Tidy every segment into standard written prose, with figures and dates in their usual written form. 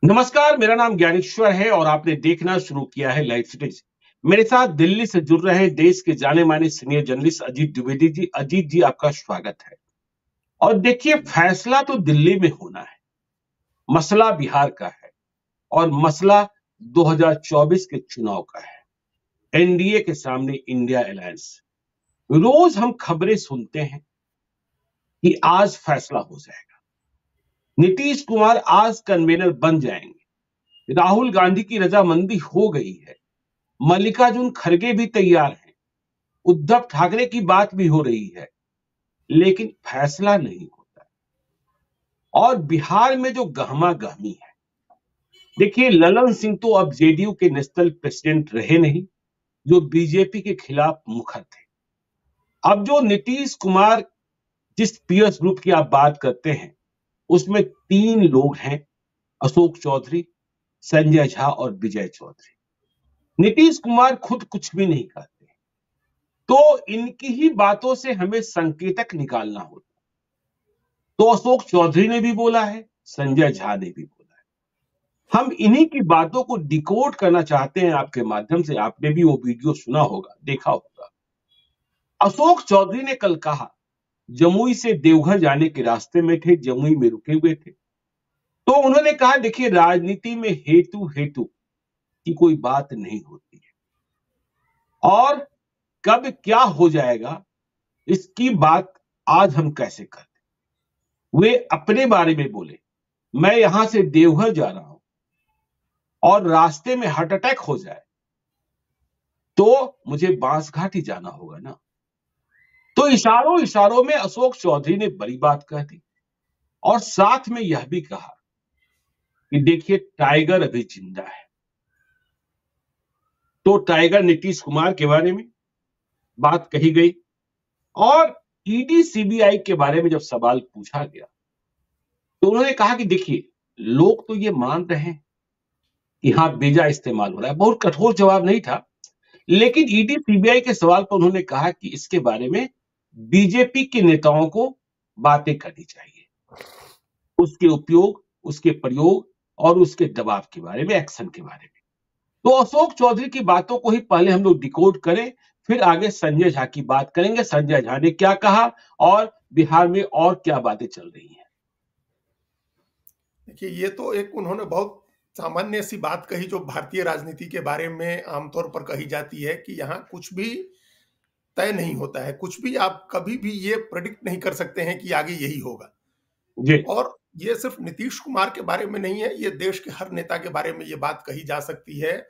नमस्कार, मेरा नाम ज्ञानेश्वर है और आपने देखना शुरू किया है लाइव सिटीज। मेरे साथ दिल्ली से जुड़ रहे देश के जाने माने सीनियर जर्नलिस्ट अजीत द्विवेदी जी। अजीत जी, आपका स्वागत है। और देखिए, फैसला तो दिल्ली में होना है, मसला बिहार का है और मसला 2024 के चुनाव का है। एनडीए के सामने इंडिया अलायंस। रोज हम खबरें सुनते हैं कि आज फैसला हो जाएगा, नीतीश कुमार आज कन्वेनर बन जाएंगे, राहुल गांधी की रजामंदी हो गई है, मल्लिकार्जुन खड़गे भी तैयार हैं, उद्धव ठाकरे की बात भी हो रही है, लेकिन फैसला नहीं होता। और बिहार में जो गहमा गहमी है, देखिए, ललन सिंह तो अब जेडीयू के नेशनल प्रेसिडेंट रहे नहीं, जो बीजेपी के खिलाफ मुखर थे। अब जो नीतीश कुमार, जिस पीएस ग्रुप की आप बात करते हैं, उसमें 3 लोग हैं, अशोक चौधरी, संजय झा और विजय चौधरी। नीतीश कुमार खुद कुछ भी नहीं करते, तो इनकी ही बातों से हमें संकेतक निकालना होता। तो अशोक चौधरी ने भी बोला है, संजय झा ने भी बोला है। हम इन्हीं की बातों को डिकोड करना चाहते हैं आपके माध्यम से। आपने भी वो वीडियो सुना होगा, देखा होगा। अशोक चौधरी ने कल कहा, जमुई से देवघर जाने के रास्ते में थे, जमुई में रुके हुए थे, तो उन्होंने कहा, देखिए, राजनीति में हेतु हेतु की कोई बात नहीं होती है और कब क्या हो जाएगा इसकी बात आज हम कैसे करें। वे अपने बारे में बोले, मैं यहां से देवघर जा रहा हूं और रास्ते में हार्ट अटैक हो जाए तो मुझे बांसघाटी जाना होगा ना। तो इशारों इशारों में अशोक चौधरी ने बड़ी बात कह दी और साथ में यह भी कहा कि देखिए, टाइगर अभी जिंदा है। तो टाइगर नीतीश कुमार के बारे में बात कही गई और ईडी सीबीआई के बारे में जब सवाल पूछा गया तो उन्होंने कहा कि देखिए, लोग तो ये मान रहे हैं कि हाँ, वीजा इस्तेमाल हो रहा है। बहुत कठोर जवाब नहीं था, लेकिन ईडी सीबीआई के सवाल पर उन्होंने कहा कि इसके बारे में बीजेपी के नेताओं को बातें करनी चाहिए, उसके उपयोग, उसके प्रयोग और उसके दबाव के बारे में, एक्शन के बारे में। तो अशोक चौधरी की बातों को ही पहले हम लोग डिकोड करें, फिर आगे संजय झा की बात करेंगे। संजय झा ने क्या कहा और बिहार में और क्या बातें चल रही हैं। देखिए, ये तो एक उन्होंने बहुत सामान्य सी बात कही जो भारतीय राजनीति के बारे में आमतौर पर कही जाती है कि यहाँ कुछ भी तय नहीं होता है, कुछ भी आप कभी भी ये प्रेडिक्ट नहीं कर सकते हैं कि आगे यही होगा। जी और ये सिर्फ नीतीश कुमार के बारे में नहीं है, ये देश के हर नेता के बारे में ये बात कही जा सकती है।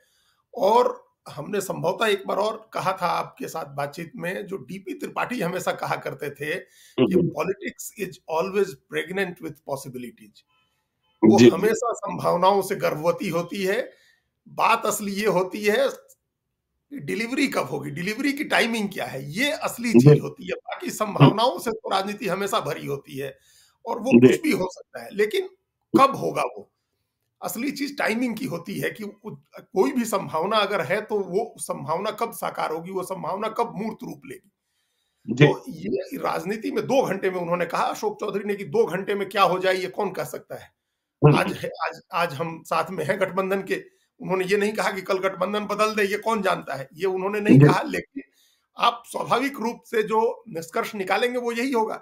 और हमने संभवतः एक बार और कहा था आपके साथ बातचीत में, जो डीपी त्रिपाठी हमेशा कहा करते थे कि politics is always pregnant with possibilities. वो जी हमेशा संभावनाओं से गर्भवती होती है। बात असली ये होती है डिलीवरी कब होगी, डिलीवरी की टाइमिंग क्या है, ये असली जी चीज होती है। बाकी संभावनाओं से तो राजनीति हमेशा भरी होती है और वो जी कुछ भी हो सकता है, लेकिन कब होगा वो असली चीज टाइमिंग की होती है कि कोई भी संभावना अगर है तो वो संभावना कब साकार होगी, वो संभावना कब मूर्त रूप लेगी। जी तो ये राजनीति में 2 घंटे में, उन्होंने कहा अशोक चौधरी ने कि 2 घंटे में क्या हो जाए ये कौन कह सकता है। आज हम साथ में हैं गठबंधन के। उन्होंने ये नहीं कहा कि कल गठबंधन बदल दे, ये कौन जानता है, ये उन्होंने नहीं जी कहा। लेकिन आप स्वाभाविक रूप से जो निष्कर्ष निकालेंगे वो यही होगा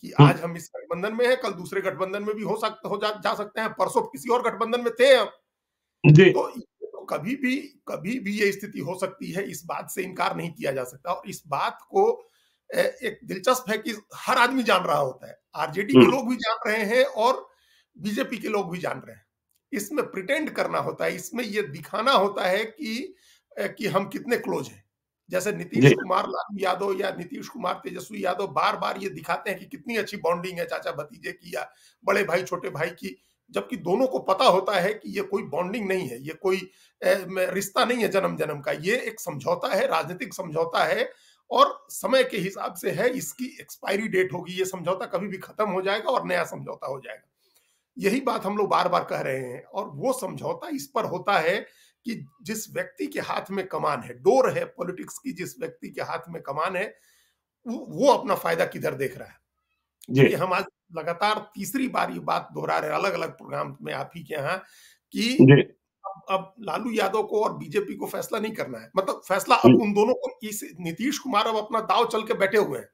कि आज हम इस गठबंधन में हैं, कल दूसरे गठबंधन में भी जा सकते हैं, परसों किसी और गठबंधन में थे हम। जी तो कभी भी ये स्थिति हो सकती है, इस बात से इनकार नहीं किया जा सकता। और इस बात को एक दिलचस्प है कि हर आदमी जान रहा होता है, आरजेडी के लोग भी जान रहे हैं और बीजेपी के लोग भी जान रहे हैं। इसमें प्रिटेंड करना होता है, इसमें ये दिखाना होता है कि हम कितने क्लोज हैं। जैसे नीतीश जी कुमार लालू यादव या नीतीश कुमार तेजस्वी यादव बार बार ये दिखाते हैं कि कितनी अच्छी बॉन्डिंग है चाचा भतीजे की या बड़े भाई छोटे भाई की, जबकि दोनों को पता होता है कि ये कोई बॉन्डिंग नहीं है, ये कोई रिश्ता नहीं है जन्म जन्म का, ये एक समझौता है, राजनीतिक समझौता है और समय के हिसाब से है। इसकी एक्सपायरी डेट होगी, ये समझौता कभी भी खत्म हो जाएगा और नया समझौता हो जाएगा। यही बात हम लोग बार बार कह रहे हैं। और वो समझौता इस पर होता है कि जिस व्यक्ति के हाथ में कमान है, डोर है पॉलिटिक्स की, जिस व्यक्ति के हाथ में कमान है, वो अपना फायदा किधर देख रहा है। जी ये हम आज लगातार तीसरी बार ये बात दोहरा रहे हैं अलग अलग प्रोग्राम में आप ही के यहाँ कि जी अब लालू यादव को और बीजेपी को फैसला नहीं करना है, मतलब फैसला अब हम्म, उन दोनों को, इस नीतीश कुमार अब अपना दाव चल के बैठे हुए हैं,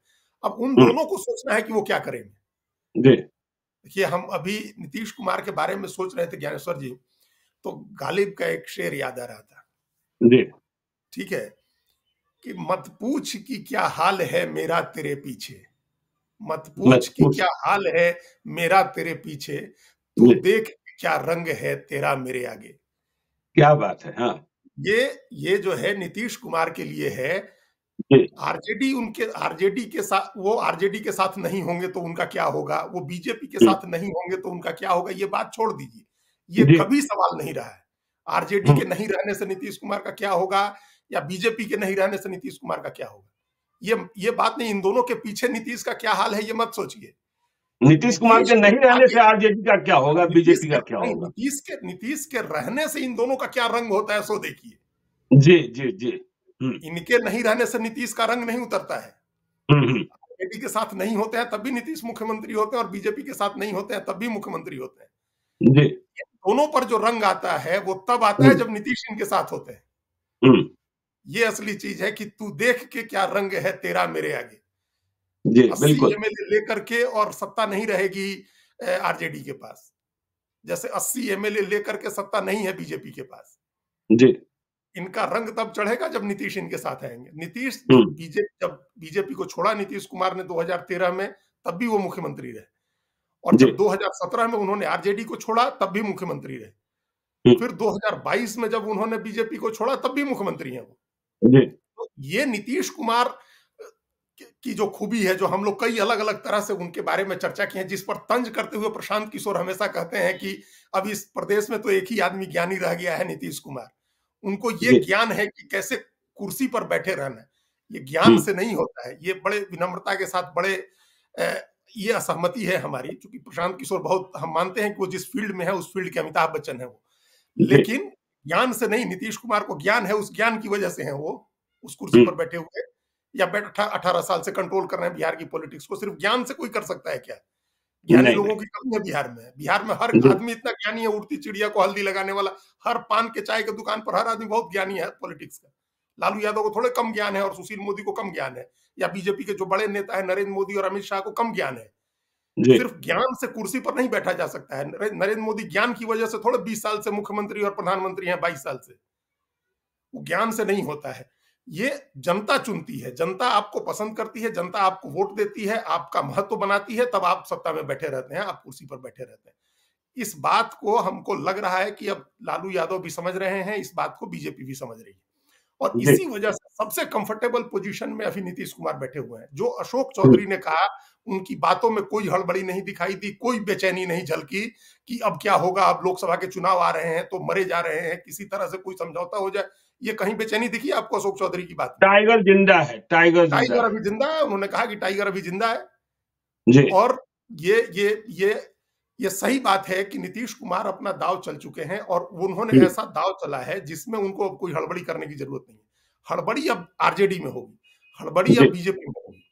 अब उन हम्म, दोनों को सोचना है कि वो क्या करेंगे। जी देखिए हम अभी नीतीश कुमार के बारे में सोच रहे थे ज्ञानेश्वर जी, तो गालिब का एक शेर याद आ रहा था, जी ठीक है, कि मत पूछ कि क्या हाल है मेरा तेरे पीछे, मत पूछ मत कि पूछ क्या हाल है मेरा तेरे पीछे, तू जी देख क्या रंग है तेरा मेरे आगे। क्या बात है। हाँ ये जो है नीतीश कुमार के लिए है। जी आरजेडी के साथ, वो आरजेडी के साथ नहीं होंगे तो उनका क्या होगा, वो बीजेपी के हम्म, साथ नहीं होंगे तो उनका क्या होगा, ये बात छोड़ दीजिए, ये जी कभी सवाल नहीं रहा है। आरजेडी हम्म, के नहीं रहने से नीतीश कुमार का क्या होगा, या बीजेपी के नहीं रहने से नीतीश कुमार का क्या होगा, ये बात नहीं। इन दोनों के पीछे नीतीश का क्या हाल है ये मत सोचिए। नीतीश कुमार नीतीश के के नहीं रहने आगे, से आरजेडी का क्या होगा, नीतीश बीजेपी के का क्या नहीं, होगा। नीतीश के रहने से इन दोनों का क्या रंग होता है सो देखिए। जी जी जी हम्म इनके नहीं रहने से नीतीश का रंग नहीं उतरता है। हम्म, बीजेपी के साथ नहीं होते हैं तब भी नीतीश मुख्यमंत्री होते हैं, और बीजेपी के साथ नहीं होते हैं तब भी मुख्यमंत्री होते हैं। जी ये दोनों पर जो रंग आता है वो तब आता है हम्म जब नीतीश इनके साथ होते हैं। हम्म, ये असली चीज है कि तू देख के क्या रंग है तेरा मेरे आगे। जी 80 बिल्कुल एमएलए लेकर के और सत्ता नहीं रहेगी आरजेडी के पास, जैसे 80 एमएलए लेकर के सत्ता नहीं है बीजेपी के पास। जी इनका रंग तब चढ़ेगा जब नीतीश इनके साथ आएंगे। नीतीश हम्म जब बीजेपी को छोड़ा नीतीश कुमार ने 2013 में, तब भी वो मुख्यमंत्री रहे, और जी जब 2017 में उन्होंने आरजेडी को छोड़ा तब भी मुख्यमंत्री रहे, हम्म, फिर 2022 में जब उन्होंने बीजेपी को छोड़ा तब भी मुख्यमंत्री हैं वो। जी तो ये नीतीश कुमार की जो खूबी है, जो हम लोग कई अलग अलग तरह से उनके बारे में चर्चा की है, जिस पर तंज करते हुए प्रशांत किशोर हमेशा कहते हैं कि अब इस प्रदेश में तो एक ही आदमी ज्ञानी रह गया है, नीतीश कुमार। उनको ये जी ज्ञान है कि कैसे कुर्सी पर बैठे रहना है, ये ज्ञान हम्म से नहीं होता है। ये बड़े विनम्रता के साथ, बड़े ये असहमति है हमारी, क्योंकि प्रशांत किशोर बहुत, हम मानते हैं कि वो जिस फील्ड में है उस फील्ड के अमिताभ बच्चन है वो, जी लेकिन ज्ञान से नहीं। नीतीश कुमार को ज्ञान है, उस ज्ञान की वजह से है वो उस कुर्सी हम्म पर बैठे हुए, या 18 साल से कंट्रोल कर रहे हैं बिहार की पॉलिटिक्स को। सिर्फ ज्ञान से कोई कर सकता है क्या? ज्ञानी नहीं लोगों नहीं की कमी है बिहार में। बिहार में हर जी आदमी इतना ज्ञानी है, उड़ती चिड़िया को हल्दी लगाने वाला, हर पान के चाय के दुकान पर हर आदमी बहुत ज्ञानी है पॉलिटिक्स का। लालू यादव को थोड़े कम ज्ञान है, और सुशील मोदी को कम ज्ञान है, या बीजेपी के जो बड़े नेता है नरेंद्र मोदी और अमित शाह को कम ज्ञान है। जी सिर्फ ज्ञान से कुर्सी पर नहीं बैठा जा सकता है। नरेंद्र मोदी ज्ञान की वजह से थोड़े 20 साल से मुख्यमंत्री और प्रधानमंत्री हैं, 22 साल से। वो ज्ञान से नहीं होता है। ये जनता चुनती है, जनता आपको पसंद करती है, जनता आपको वोट देती है, आपका महत्व बनाती है, तब आप सत्ता में बैठे रहते हैं, आप कुर्सी पर बैठे रहते हैं। इस बात को हमको लग रहा है कि अब लालू यादव भी समझ रहे हैं, इस बात को बीजेपी भी समझ रही है, और जी इसी वजह से सबसे कंफर्टेबल पोजीशन में अभी नीतीश कुमार बैठे हुए हैं। जो अशोक हम्म चौधरी ने कहा, उनकी बातों में कोई हड़बड़ी नहीं दिखाई दी, कोई बेचैनी नहीं झलकी कि अब क्या होगा, अब लोकसभा के चुनाव आ रहे हैं तो मरे जा रहे हैं, किसी तरह से कोई समझौता हो जाए। ये कहीं बेचैनी दिखी आपको अशोक चौधरी की बात में? टाइगर जिंदा है, टाइगर जिंदा टाइगर है। अभी जिंदा है, उन्होंने कहा कि टाइगर अभी जिंदा है। जी और ये ये ये ये सही बात है कि नीतीश कुमार अपना दांव चल चुके हैं, और उन्होंने हम्म ऐसा दांव चला है जिसमें उनको अब कोई हड़बड़ी करने की जरूरत नहीं है। हड़बड़ी अब आरजेडी में होगी, हड़बड़ी जी अब बीजेपी में होगी।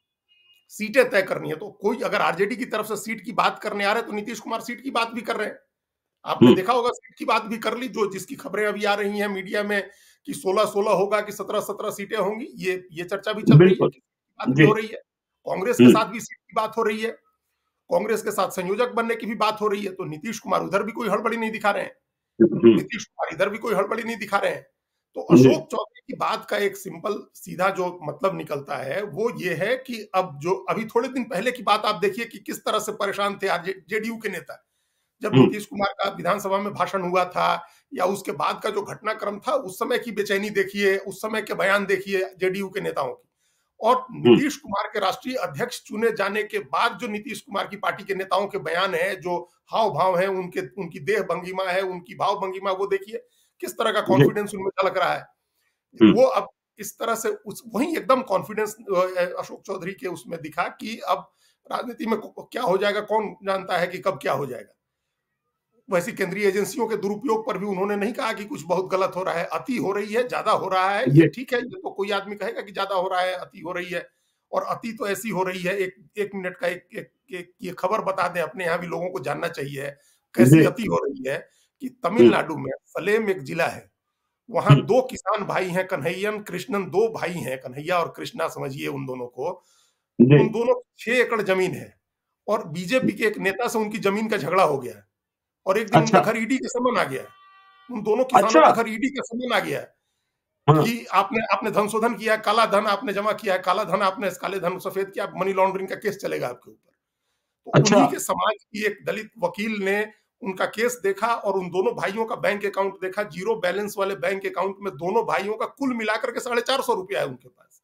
सीटें तय करनी है, तो कोई अगर आरजेडी की तरफ से सीट की बात करने आ रहे हैं तो नीतीश कुमार सीट की बात भी कर रहे हैं। आपने हम्म देखा होगा, सीट की बात भी कर ली, जो जिसकी खबरें अभी आ रही हैं मीडिया में कि 16-16 होगा कि 17-17 सीटें होंगी, ये चर्चा भी चल रही है, बिल्कुल कि बात भी जी हो रही है। कांग्रेस के हम्म साथ भी सीट की बात हो रही है, कांग्रेस के साथ संयोजक बनने की भी बात हो रही है। तो नीतीश कुमार उधर भी कोई हड़बड़ी नहीं दिखा रहे हैं, हम्म नीतीश कुमार इधर भी कोई हड़बड़ी नहीं दिखा रहे हैं। तो जी अशोक चौधरी की बात का एक सिंपल सीधा जो मतलब निकलता है वो ये है कि अब जो अभी थोड़े दिन पहले की बात आप देखिए कि किस तरह से परेशान थे जेडीयू के नेता, जब हम्म नीतीश कुमार का विधानसभा में भाषण हुआ था, या उसके बाद का जो घटनाक्रम था, उस समय की बेचैनी देखिए, उस समय के बयान देखिए जेडीयू के नेताओं की। और हम्म नीतीश कुमार के राष्ट्रीय अध्यक्ष चुने जाने के बाद जो नीतीश कुमार की पार्टी के नेताओं के बयान है, जो हाव भाव है उनके, उनकी देह भंगिमा है, उनकी भाव भंगिमा, वो देखिए किस तरह का जी कॉन्फिडेंस उनमें झलक रहा है। हम्म वो अब इस तरह से उस वही एकदम कॉन्फिडेंस अशोक चौधरी के उसमें दिखा कि अब राजनीति में क्या हो जाएगा कौन जानता है कि कब क्या हो जाएगा। वैसी केंद्रीय एजेंसियों के दुरुपयोग पर भी उन्होंने नहीं कहा कि कुछ बहुत गलत हो रहा है, अति हो रही है, ज्यादा हो रहा है, ये जी ठीक है, ये तो कोई आदमी कहेगा कि ज्यादा हो रहा है, अति हो रही है, और अति तो ऐसी हो रही है, एक मिनट का एक ये खबर बता दें, अपने यहाँ भी लोगों को जानना चाहिए कैसी जी। अति हो रही है कि हम्म। तमिलनाडु में सलेम एक जिला है, वहां हम्म। दो किसान भाई हैं, कन्हैयन कृष्णन, दो भाई हैं, कन्हैया और कृष्णा समझिए उन दोनों को। जी। उन दोनों की 6 एकड़ जमीन है और बीजेपी के एक नेता से उनकी जमीन का झगड़ा हो गया है और एक दिन उनका अच्छा। घर ईडी के समन आ गया है। उन दोनों किसानों अच्छा। का घर ईडी का समन आ गया है हाँ। कि आपने आपने धन शोधन किया है, काला धन आपने जमा किया है, काला धन आपने काले धन सफेद किया, मनी लॉन्ड्रिंग का केस चलेगा आपके ऊपर। तो अच्छा। उन्हीं के समाज की एक दलित वकील ने उनका केस देखा और उन दोनों भाइयों का बैंक अकाउंट देखा, जीरो बैलेंस वाले बैंक अकाउंट में दोनों भाइयों का कुल मिलाकर के 450 रुपया है उनके पास।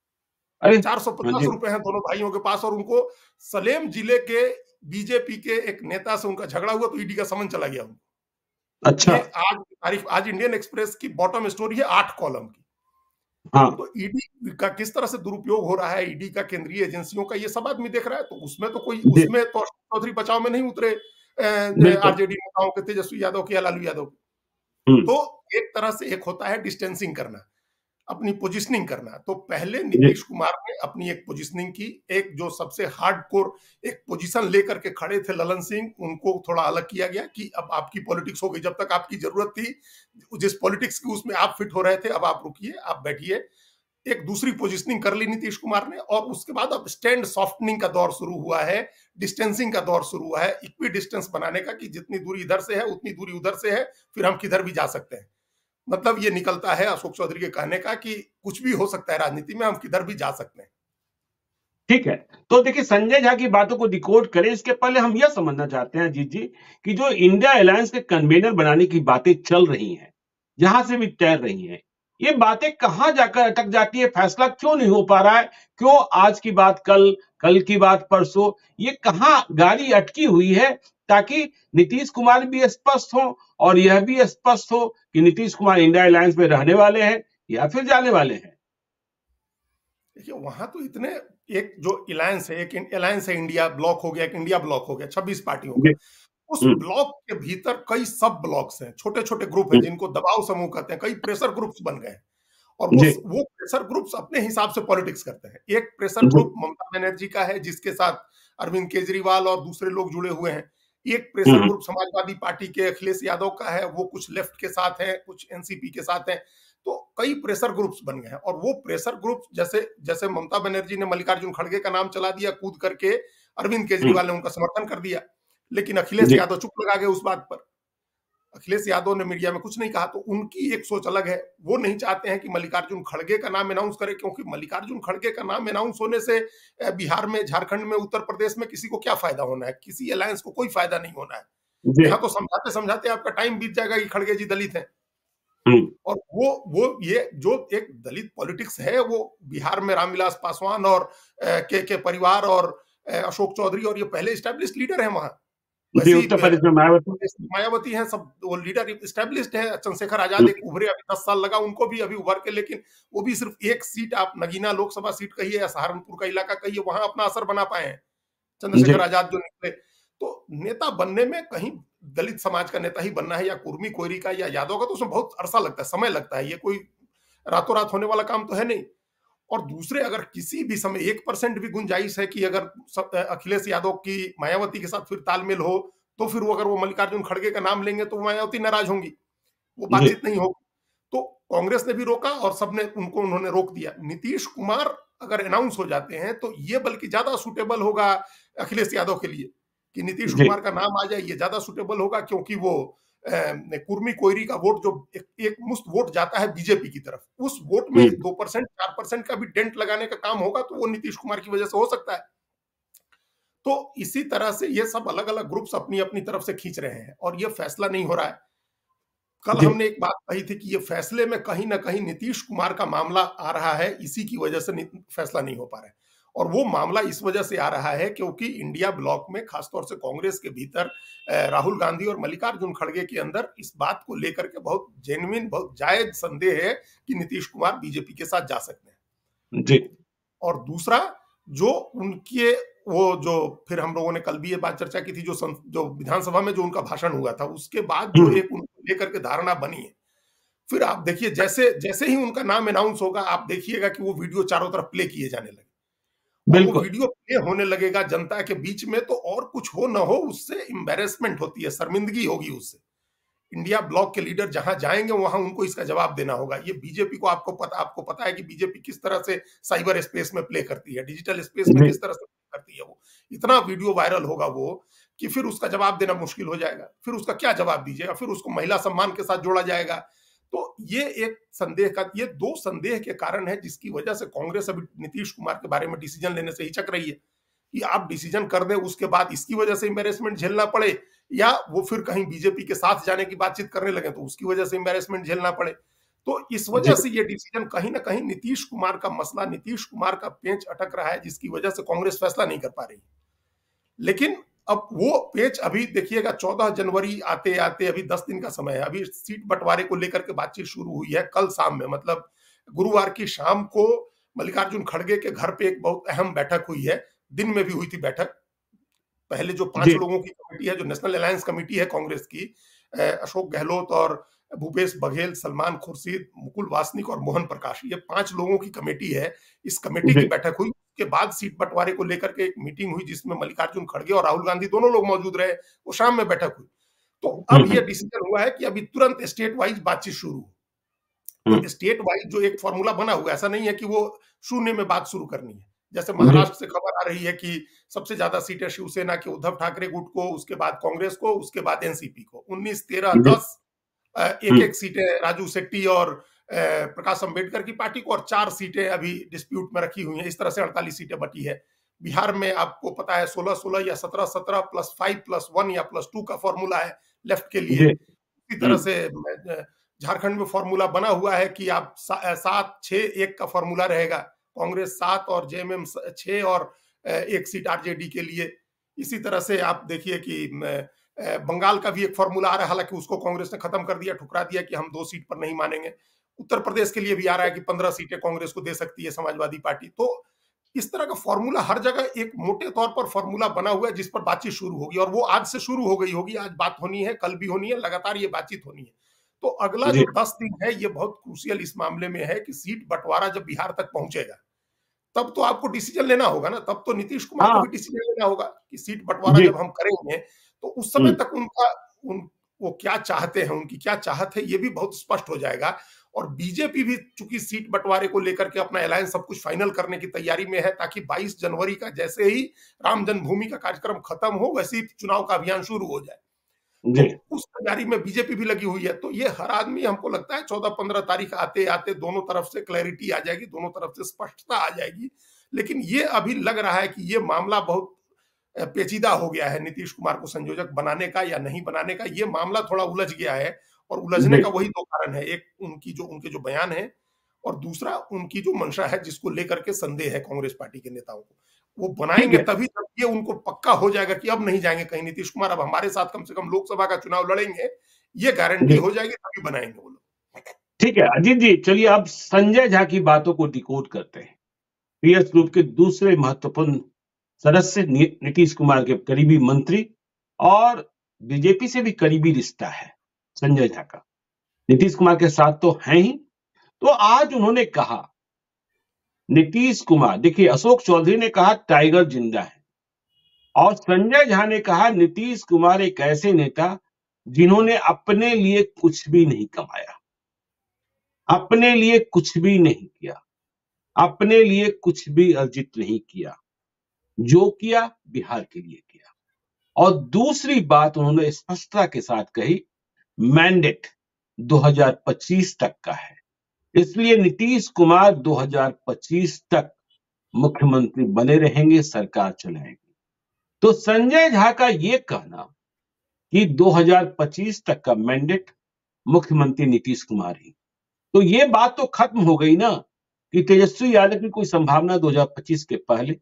अरे। हाँ 450 जी। रुपए हैं दोनों भाइयों के पास और उनको सलेम जिले के बीजेपी के एक नेता से उनका झगड़ा हुआ तो ईडी का समन चला गया उनको। अच्छा। ये आज तारीख, आज इंडियन एक्सप्रेस की बॉटम स्टोरी है 8 कॉलम की। हाँ। तो ईडी का किस तरह से दुरुपयोग हो रहा है, ईडी का, केंद्रीय एजेंसियों का, ये सब आदमी देख रहा है। तो उसमें तो कोई, जी। उसमें तो चौधरी बचाव में नहीं उतरे बिल्कुल। आरजेडी नेताओं के, तेजस्वी यादव के या लालू यादव के। हम्म। तो एक तरह से एक होता है डिस्टेंसिंग करना, अपनी पोजिशनिंग करना। तो पहले जी। नीतीश कुमार ने अपनी एक पोजिशनिंग की, एक जो सबसे हार्डकोर एक पोजीशन लेकर के खड़े थे ललन सिंह, उनको थोड़ा अलग किया गया कि अब आपकी पॉलिटिक्स हो गई, जब तक आपकी जरूरत थी जिस पॉलिटिक्स की उसमें आप फिट हो रहे थे, अब आप रुकिए, आप बैठिए। एक दूसरी पोजिशनिंग कर ली नीतीश कुमार ने और उसके बाद अब स्टैंड सॉफ्टनिंग का दौर शुरू हुआ है, डिस्टेंसिंग का दौर शुरू हुआ है, इक्वी डिस्टेंस बनाने का कि जितनी दूरी इधर से है उतनी दूरी उधर से है, फिर हम किधर भी जा सकते हैं। मतलब ये निकलता है अशोक चौधरी के कहने का कि कुछ भी हो सकता है राजनीति में, हम किधर भी जा सकते हैं। ठीक है। तो देखिए, संजय झा की बातों को डिकोड करें इसके पहले हम यह समझना चाहते हैं अजीत जी कि जो इंडिया अलायंस के कन्वेनर बनाने की बातें चल रही हैं, जहां से भी तैर रही हैं, ये बातें कहां जाकर अटक जाती है? फैसला क्यों नहीं हो पा रहा है? क्यों आज की बात कल, कल की बात परसों? ये कहां गाड़ी अटकी हुई है? ताकि नीतीश कुमार भी स्पष्ट हो और यह भी स्पष्ट हो कि नीतीश कुमार इंडिया अलायंस में रहने वाले हैं या फिर जाने वाले हैं। देखिए वहां तो इतने, एक जो अलायंस है, एक अलायंस है, इंडिया ब्लॉक हो गया, एक इंडिया ब्लॉक हो गया 26 पार्टियों का। जी। उस हम्म। ब्लॉक के भीतर कई सब ब्लॉक्स हैं, छोटे छोटे ग्रुप हैं जिनको दबाव समूह कहते हैं, कई प्रेशर ग्रुप्स बन गए हैं और जी। वो प्रेशर ग्रुप्स अपने हिसाब से पॉलिटिक्स करते हैं। एक प्रेशर जी। ग्रुप ममता बनर्जी का है जिसके साथ अरविंद केजरीवाल और दूसरे लोग जुड़े हुए हैं। एक प्रेशर हम्म। ग्रुप समाजवादी पार्टी के अखिलेश यादव का है, वो कुछ लेफ्ट के साथ है, कुछ एनसीपी के साथ है। तो कई प्रेशर ग्रुप्स बन गए हैं और वो प्रेशर ग्रुप, जैसे जैसे ममता बनर्जी ने मल्लिकार्जुन खड़गे का नाम चला दिया कूद करके, अरविंद हम्म। केजरीवाल ने उनका समर्थन कर दिया, लेकिन अखिलेश जी। यादव चुप लगा गए उस बात पर। अखिलेश यादव ने मीडिया में कुछ नहीं कहा। तो उनकी एक सोच अलग है, वो नहीं चाहते हैं कि मल्लिकार्जुन खड़गे का नाम अनाउंस करे, क्योंकि मल्लिकार्जुन खड़गे का नाम अनाउंस होने से बिहार में, झारखंड में, उत्तर प्रदेश में किसी को क्या फायदा होना है? किसी अलायंस को कोई फायदा नहीं होना है। जी। यहाँ तो समझाते समझाते आपका टाइम बीत जाएगा कि खड़गे जी दलित हैं। हम्म। और वो ये जो एक दलित पॉलिटिक्स है, वो बिहार में रामविलास पासवान और के परिवार और अशोक चौधरी और ये पहले स्टैब्लिश्ड लीडर हैं वहां। जी। वैसे ही उत्तर प्रदेश में मायावती। मायावती हैं, सब वो लीडर स्टैब्लिश्ड है। चंद्रशेखर आजाद एक उभरे, अभी 10 साल लगा उनको भी अभी उभर के, लेकिन वो भी सिर्फ एक सीट, आप नगीना लोकसभा सीट कहिए या सहारनपुर का इलाका कहिए, वहां अपना असर बना पाए हैं जी। चंद्रशेखर आजाद जो निकले। तो नेता बनने में कहीं दलित समाज का नेता ही बनना है, या कुर्मी कोयरी का या यादव का, तो उसमें बहुत अरसा लगता है, समय लगता है। ये कोई रातों रात होने वाला काम तो है नहीं। और दूसरे, अगर किसी भी समय 1% भी गुंजाइश है कि अगर अखिलेश यादव की मायावती के साथ फिर तालमेल हो, तो फिर वो, अगर वो मल्लिकार्जुन खड़गे का नाम लेंगे तो मायावती नाराज होंगी, वो जी। बातचीत नहीं होगी। तो कांग्रेस ने भी रोका और सबने उनको, उन्होंने रोक दिया। नीतीश कुमार अगर अनाउंस हो जाते हैं तो ये बल्कि ज्यादा सुटेबल होगा अखिलेश यादव के लिए, कि नीतीश जी। कुमार का नाम आ जाए, ये ज्यादा सुटेबल होगा, क्योंकि वो कुर्मी कोयरी का वोट, जो एक मुश्त वोट जाता है बीजेपी की तरफ, उस वोट में 2% 4% का भी डेंट लगाने का काम होगा, तो वो नीतीश कुमार की वजह से हो सकता है। तो इसी तरह से ये सब अलग अलग ग्रुप्स अपनी अपनी तरफ से खींच रहे हैं और ये फैसला नहीं हो रहा है। कल जी। हमने एक बात कही थी कि ये फैसले में कहीं ना कहीं नीतीश कुमार का मामला आ रहा है, इसी की वजह से फैसला नहीं हो पा रहा है। और वो मामला इस वजह से आ रहा है क्योंकि इंडिया ब्लॉक में, खासतौर से कांग्रेस के भीतर, राहुल गांधी और मल्लिकार्जुन खड़गे के अंदर इस बात को लेकर के बहुत जेन्युइन, बहुत जायज संदेह है कि नीतीश कुमार बीजेपी के साथ जा सकते हैं। जी। और दूसरा, जो उनके वो, जो फिर हम लोगों ने कल भी ये बात चर्चा की थी, जो विधानसभा में जो उनका भाषण हुआ था, उसके बाद जो एक उनको लेकर के धारणा बनी है, फिर आप देखिए, जैसे जैसे ही उनका नाम अनाउंस होगा, आप देखिएगा कि वो वीडियो चारों तरफ प्ले किए जाने लगे। और वो बिल्कुल। वीडियो प्ले होने लगेगा जनता के बीच में, तो और कुछ हो ना हो उससे एम्बेरसमेंट होती है, शर्मिंदगी होगी उससे। इंडिया ब्लॉक के लीडर जहां जाएंगे वहां उनको इसका जवाब देना होगा। ये बीजेपी को आपको पता है कि बीजेपी किस तरह से साइबर स्पेस में प्ले करती है, डिजिटल स्पेस में जी। किस तरह से प्ले करती है। वो इतना वीडियो वायरल होगा वो कि फिर उसका जवाब देना मुश्किल हो जाएगा। फिर उसका क्या जवाब दीजिएगा, फिर उसको महिला सम्मान के साथ जोड़ा जाएगा। तो ये एक संदेह का, ये दो संदेह के कारण है जिसकी वजह से कांग्रेस अभी नीतीश कुमार के बारे में डिसीजन लेने से हिचक रही है कि आप डिसीजन कर दें उसके बाद इसकी वजह से एम्बेरसमेंट झेलना पड़े, या वो फिर कहीं बीजेपी के साथ जाने की बातचीत करने लगे तो उसकी वजह से एम्बेरसमेंट झेलना पड़े। तो इस जी। वजह से ये डिसीजन कहीं ना कहीं नीतीश कुमार का मसला, नीतीश कुमार का पेंच अटक रहा है, जिसकी वजह से कांग्रेस फैसला नहीं कर पा रही। लेकिन अब वो पेच अभी देखिएगा, 14 जनवरी आते आते अभी 10 दिन का समय है। अभी सीट बंटवारे को लेकर के बातचीत शुरू हुई है कल शाम में, मतलब गुरुवार की शाम को मल्लिकार्जुन खड़गे के घर पे एक बहुत अहम बैठक हुई है। दिन में भी हुई थी बैठक। पहले जो 5 जी। लोगों की कमेटी है, जो नेशनल अलायंस कमेटी है कांग्रेस की, अशोक गहलोत और भूपेश बघेल, सलमान खुर्शीद, मुकुल वासनिक और मोहन प्रकाश, ये 5 लोगों की कमेटी है। इस कमेटी की जी। बैठक हुई, उसके बाद सीट बंटवारे को लेकर के एक मीटिंग हुई जिसमें मल्लिकार्जुन खड़गे और राहुल गांधी दोनों लोग मौजूद रहे। वो शाम में बैठक हुई। तो अब ये डिसीजन हुआ है कि अभी तुरंत स्टेट वाइज बातचीत शुरू हो। हम्म। तो स्टेट वाइज जो एक फॉर्मूला बना हुआ है, ऐसा नहीं है कि वो शून्य में बात शुरू करनी है। जैसे जी। महाराष्ट्र से खबर आ रही है कि सबसे ज्यादा सीटें शिवसेना के उद्धव ठाकरे गुट को, उसके बाद कांग्रेस को, उसके बाद एनसीपी को, 19, 13, जी। 10 एक हम्म। एक सीटें राजू शेट्टी और प्रकाश अंबेडकर की पार्टी को, और 4 सीटें अभी डिस्प्यूट में रखी हुई हैं। इस तरह से 48 सीटें बटी है। बिहार में आपको पता है 16-16 या 17-17 +5 +1 या +2 का फॉर्मूला है लेफ्ट के लिए। जी। इसी तरह से झारखंड में फॉर्मूला बना हुआ है कि आप 7-6-1 का फॉर्मूला रहेगा। कांग्रेस 7 और जेएमएम 6 और एक सीट आरजेडी के लिए। इसी तरह से आप देखिए कि बंगाल का भी एक फॉर्मूला आ रहा है, हालांकि उसको कांग्रेस ने खत्म कर दिया, ठुकरा दिया कि हम 2 सीट पर नहीं मानेंगे। उत्तर प्रदेश के लिए भी आ रहा है कि 15 सीटें कांग्रेस को दे सकती है समाजवादी पार्टी। तो इस तरह का फॉर्मूला हर जगह एक मोटे तौर पर फॉर्मूला बना हुआ है जिस पर बातचीत शुरू होगी, और वो आज से शुरू हो गई होगी। आज बात होनी है, कल भी होनी है, लगातार ये बातचीत होनी है। तो अगला जी। जो 10 दिन है ये बहुत क्रूशियल इस मामले में है कि सीट बंटवारा जब बिहार तक पहुंचेगा तब तो आपको डिसीजन लेना होगा ना, तब तो नीतीश कुमार को हाँ। भी डिसीजन लेना होगा कि सीट बंटवारा जी। जब हम करेंगे तो उस समय हम्म। तक वो क्या चाहते हैं, उनकी क्या चाहत है, ये भी बहुत स्पष्ट हो जाएगा। और बीजेपी भी चूंकि सीट बंटवारे को लेकर के अपना अलायंस सब कुछ फाइनल करने की तैयारी में है, ताकि 22 जनवरी का जैसे ही राम जन्मभूमि का कार्यक्रम खत्म हो वैसे ही चुनाव का अभियान शुरू हो जाए। तो जी। उस तैयारी में बीजेपी भी लगी हुई है। तो ये हर आदमी, हमको लगता है 14-15 तारीख आते आते दोनों तरफ से क्लैरिटी आ जाएगी, दोनों तरफ से स्पष्टता आ जाएगी। लेकिन ये अभी लग रहा है कि ये मामला बहुत पेचीदा हो गया है नीतीश कुमार को संयोजक बनाने का या नहीं बनाने का। ये मामला थोड़ा उलझ गया है, और उलझने जी। का वही 2 कारण है। एक उनके जो बयान है, और दूसरा उनकी जो मंशा है जिसको लेकर के संदेह है कांग्रेस पार्टी के नेताओं को। वो ठीक बनाएंगे है। तभी जब ये उनको पक्का हो जाएगा कि अब नहीं जाएंगे कहीं नीतीश कुमार, अब हमारे साथ कम से कम लोकसभा का चुनाव लड़ेंगे, ये गारंटी जी। हो जाएगी, तभी बनाएंगे वो लोग। ठीक है अजीत जी, चलिए अब संजय झा की बातों को डिकोड करते हैं। पीएस ग्रुप के दूसरे महत्वपूर्ण सदस्य, नीतीश कुमार के करीबी मंत्री, और बीजेपी से भी करीबी रिश्ता है संजय झा का, नीतीश कुमार के साथ तो हैं ही। तो आज उन्होंने कहा, नीतीश कुमार, देखिए अशोक चौधरी ने कहा टाइगर जिंदा है, और संजय झा ने कहा नीतीश कुमार एक ऐसे नेता जिन्होंने अपने लिए कुछ भी नहीं कमाया, अपने लिए कुछ भी नहीं किया, अपने लिए कुछ भी अर्जित नहीं किया, जो किया बिहार के लिए किया। और दूसरी बात उन्होंने स्पष्टता के साथ कही, मैंडेट 2025 तक का है, इसलिए नीतीश कुमार 2025 तक मुख्यमंत्री बने रहेंगे, सरकार चलाएंगे। तो संजय झा का यह कहना कि 2025 तक का मैंडेट, मुख्यमंत्री नीतीश कुमार ही, तो ये बात तो खत्म हो गई ना कि तेजस्वी यादव की कोई संभावना 2025 के पहले,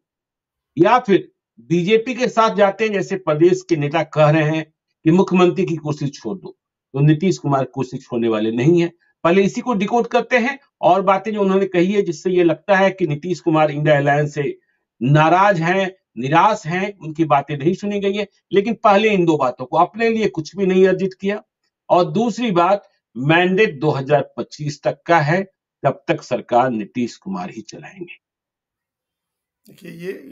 या फिर बीजेपी के साथ जाते हैं जैसे प्रदेश के नेता कह रहे हैं कि मुख्यमंत्री की कुर्सी छोड़ दो, तो नीतीश कुमार कुर्सी छोड़ने वाले नहीं है। पहले इसी को डिकोड करते हैं, और बातें जो उन्होंने कही है जिससे ये लगता है कि नीतीश कुमार इंडिया अलायंस से नाराज हैं, निराश हैं, उनकी बातें नहीं सुनी गई है। लेकिन पहले इन 2 बातों को, अपने लिए कुछ भी नहीं अर्जित किया, और दूसरी बात मैंडेट 2025 तक का है, तब तक सरकार नीतीश कुमार ही चलाएंगे। देखिए,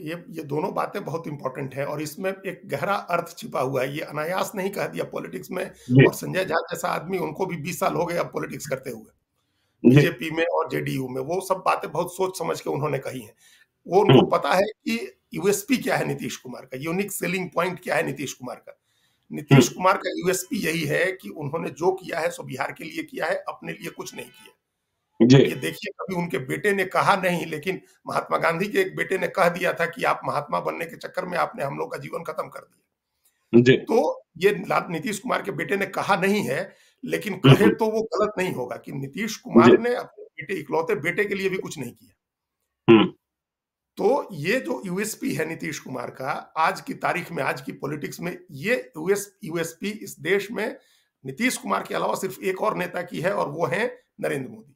ये दोनों बातें बहुत इंपॉर्टेंट है और इसमें एक गहरा अर्थ छिपा हुआ है। ये अनायास नहीं कह दिया पॉलिटिक्स में। जी। और संजय झा जैसा आदमी, उनको भी 20 साल हो गए अब पॉलिटिक्स करते हुए, जी। बीजेपी में और जेडीयू में। वो सब बातें बहुत सोच समझ के उन्होंने कही हैं। वो उनको हम्म। पता है कि यूएसपी क्या है नीतीश कुमार का, यूनिक सेलिंग पॉइंट क्या है नीतीश कुमार का। नीतीश हम्म। कुमार का यूएसपी यही है कि उन्होंने जो किया है सो बिहार के लिए किया है, अपने लिए कुछ नहीं किया। जी। ये देखिए, कभी उनके बेटे ने कहा नहीं, लेकिन महात्मा गांधी के एक बेटे ने कह दिया था कि आप महात्मा बनने के चक्कर में आपने हम लोग का जीवन खत्म कर दिया। जी। तो ये नीतीश कुमार के बेटे ने कहा नहीं है, लेकिन कहे हम्म। तो वो गलत नहीं होगा कि नीतीश जी। कुमार ने अपने बेटे, इकलौते बेटे के लिए भी कुछ नहीं किया। हम्म। तो ये जो यूएसपी है नीतीश कुमार का, आज की तारीख में, आज की पॉलिटिक्स में, ये यूएसपी इस देश में नीतीश कुमार के अलावा सिर्फ एक और नेता की है, और वो है नरेंद्र मोदी।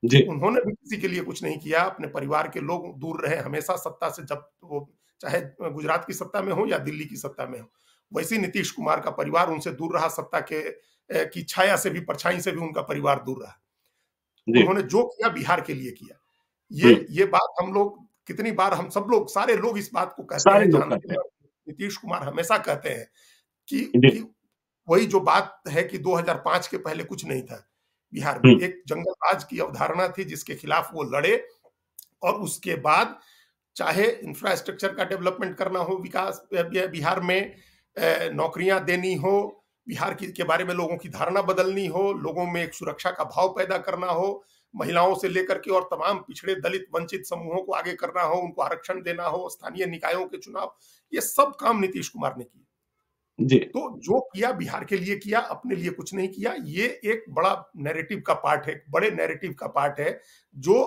कि जी। उन्होंने भी किसी के लिए कुछ नहीं किया, अपने परिवार के लोग दूर रहे हमेशा सत्ता से, जब वो चाहे गुजरात की सत्ता में हो या दिल्ली की सत्ता में हो। वैसे ही नीतीश कुमार का परिवार उनसे दूर रहा, सत्ता के की छाया से भी, परछाई से भी उनका परिवार दूर रहा। जी। उन्होंने जो किया बिहार के लिए किया। हम्म। ये बात हम लोग कितनी बार, हम सब लोग, सारे लोग इस बात को कहते सारे हैं, लोग जानते कहते हैं। हैं। नीतीश कुमार हमेशा कहते हैं कि जी। कि वही जो बात है कि 2005 के पहले कुछ नहीं था बिहार में। हम्म। एक जंगल राज की अवधारणा थी जिसके खिलाफ वो लड़े, और उसके बाद चाहे इंफ्रास्ट्रक्चर का डेवलपमेंट करना हो, विकास बिहार में, नौकरियां देनी हो, बिहार की के बारे में लोगों की धारणा बदलनी हो, लोगों में एक सुरक्षा का भाव पैदा करना हो, महिलाओं से लेकर के और तमाम पिछड़े दलित वंचित समूहों को आगे करना हो, उनको आरक्षण देना हो, स्थानीय निकायों के चुनाव, ये सब काम नीतीश कुमार ने किए। जी। तो जो किया बिहार के लिए किया, अपने लिए कुछ नहीं किया। ये एक बड़ा नैरेटिव का पार्ट है, बड़े नैरेटिव का पार्ट है, जो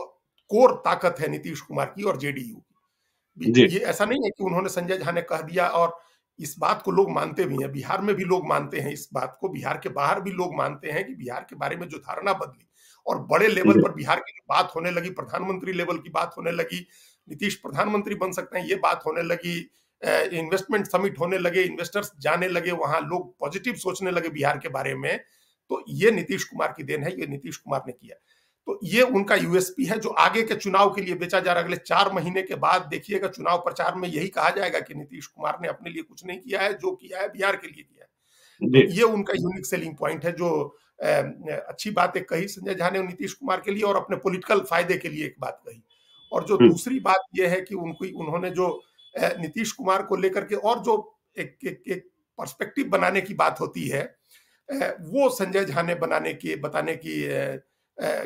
कोर ताकत है नीतीश कुमार की और जेडीयू की। जी। ये ऐसा नहीं है कि उन्होंने, संजय झा ने कह दिया और इस बात को लोग मानते भी हैं। बिहार में भी लोग मानते हैं इस बात को, बिहार के बाहर भी लोग मानते हैं कि बिहार के बारे में जो धारणा बदली और बड़े लेवल जी। पर बिहार की बात होने लगी, प्रधानमंत्री लेवल की बात होने लगी, नीतीश प्रधानमंत्री बन सकते हैं ये बात होने लगी, इन्वेस्टमेंट समिट होने लगे, इन्वेस्टर्स जाने लगे वहां, लोग पॉजिटिव सोचने लगे बिहार के बारे में। तो ये नीतीश कुमार की देन है, ये नीतीश कुमार ने किया। तो ये उनका यूएसपी है जो आगे के चुनाव के लिए बेचा जा रहा है। अगले 4 महीने के बाद देखिएगा, चुनाव प्रचार में यही कहा जाएगा कि नीतीश कुमार ने अपने लिए कुछ नहीं किया है, जो किया है बिहार के लिए किया है। जी। तो ये उनका यूनिक सेलिंग पॉइंट है। जो अच्छी बात एक कही संजय झा ने नीतीश कुमार के लिए, और अपने पॉलिटिकल फायदे के लिए एक बात कही। और जो हम्म। दूसरी बात ये है कि उन्होंने जो नीतीश कुमार को लेकर के और जो एक पर्सपेक्टिव बनाने की बात होती है, वो संजय झा ने बताने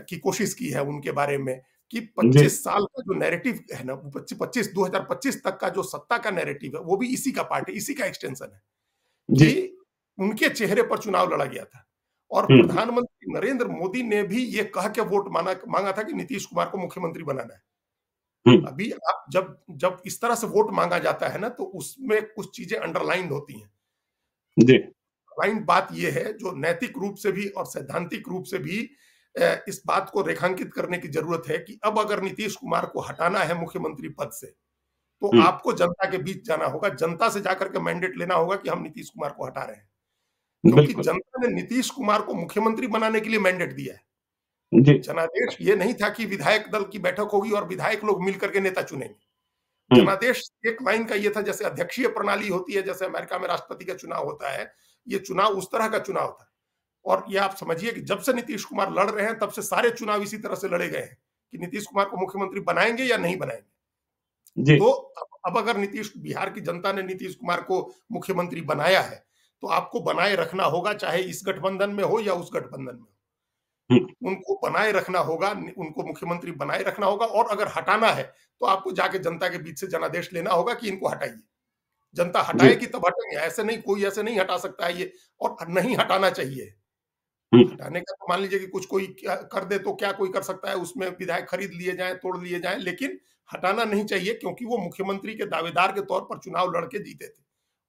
की कोशिश की है उनके बारे में, कि जी। 25 साल का जो नैरेटिव है ना, 2025 तक का जो सत्ता का नैरेटिव है, वो भी इसी का पार्ट है, इसी का एक्सटेंशन है। जी। कि उनके चेहरे पर चुनाव लड़ा गया था, और हम्म। प्रधानमंत्री नरेंद्र मोदी ने भी ये कह के वोट मांगा था कि नीतीश कुमार को मुख्यमंत्री बनाना है। हम्म। अभी आप जब जब इस तरह से वोट मांगा जाता है ना, तो उसमें कुछ चीजें अंडरलाइंड होती हैं। जी। अंडरलाइंड बात ये है, जो नैतिक रूप से भी और सैद्धांतिक रूप से भी इस बात को रेखांकित करने की जरूरत है कि अब अगर नीतीश कुमार को हटाना है मुख्यमंत्री पद से, तो हम्म। आपको जनता के बीच जाना होगा, जनता से जाकर के मैंडेट लेना होगा कि हम नीतीश कुमार को हटा रहे हैं। क्योंकि बिल्कुल। जनता ने नीतीश कुमार को मुख्यमंत्री बनाने के लिए मैंडेट दिया है। जी। जनादेश ये नहीं था कि विधायक दल की बैठक होगी और विधायक लोग मिलकर के नेता चुनेंगे। हम्म। जनादेश एक लाइन का ये था, जैसे अध्यक्षीय प्रणाली होती है, जैसे अमेरिका में राष्ट्रपति का चुनाव होता है, ये चुनाव उस तरह का चुनाव था। और ये आप समझिए कि जब से नीतीश कुमार लड़ रहे हैं, तब से सारे चुनाव इसी तरह से लड़े गए हैं कि नीतीश कुमार को मुख्यमंत्री बनाएंगे या नहीं बनाएंगे। जी। तो अब अगर बिहार की जनता ने नीतीश कुमार को मुख्यमंत्री बनाया है, तो आपको बनाए रखना होगा, चाहे इस गठबंधन में हो या उस गठबंधन में हो। हम्म। उनको बनाए रखना होगा, उनको मुख्यमंत्री बनाए रखना होगा, और अगर हटाना है तो आपको जाके जनता के बीच से जनादेश लेना होगा कि इनको हटाइए। जनता जी। हटाएगी तब हटेंगे, ऐसे नहीं, कोई ऐसे नहीं हटा सकता है ये, और नहीं हटाना चाहिए। हम्म। हटाने का तो मान लीजिए कि कुछ कोई कर दे तो क्या कोई कर सकता है, उसमें विधायक खरीद लिए जाएं, तोड़ लिए जाएं, लेकिन हटाना नहीं चाहिए, क्योंकि वो मुख्यमंत्री के दावेदार के तौर पर चुनाव लड़के जीते थे।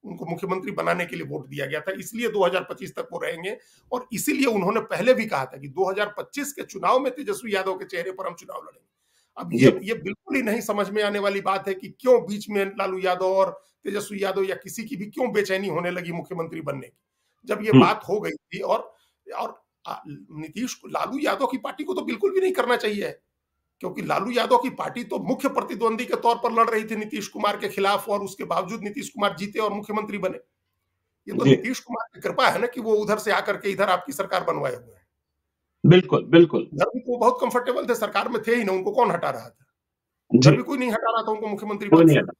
उनको मुख्यमंत्री बनाने के लिए वोट दिया गया था, इसलिए 2025 तक वो रहेंगे। और इसीलिए उन्होंने पहले भी कहा था कि 2025 के चुनाव में तेजस्वी यादव के चेहरे पर हम चुनाव लड़ेंगे। अब जी। ये बिल्कुल ही नहीं समझ में आने वाली बात है कि क्यों बीच में लालू यादव और तेजस्वी यादव या किसी की भी क्यों बेचैनी होने लगी मुख्यमंत्री बनने की, जब ये हम्म। बात हो गई थी। और नीतीश, लालू यादव की पार्टी को तो बिल्कुल भी नहीं करना चाहिए, क्योंकि लालू यादव की पार्टी तो मुख्य प्रतिद्वंदी के तौर पर लड़ रही थी नीतीश कुमार के खिलाफ, और उसके बावजूद नीतीश कुमार जीते और मुख्यमंत्री बने। ये तो जी, नीतीश कुमार की कृपा है ना कि वो उधर से आकर के इधर आपकी सरकार बनवाए हुए हैं। बिल्कुल, बिल्कुल। उधर भी तो बहुत कंफर्टेबल थे, सरकार में थे ही ना, उनको कौन हटा रहा था? जी, उधर भी कोई नहीं हटा रहा था उनको मुख्यमंत्री कोई पद नहीं से। हटा।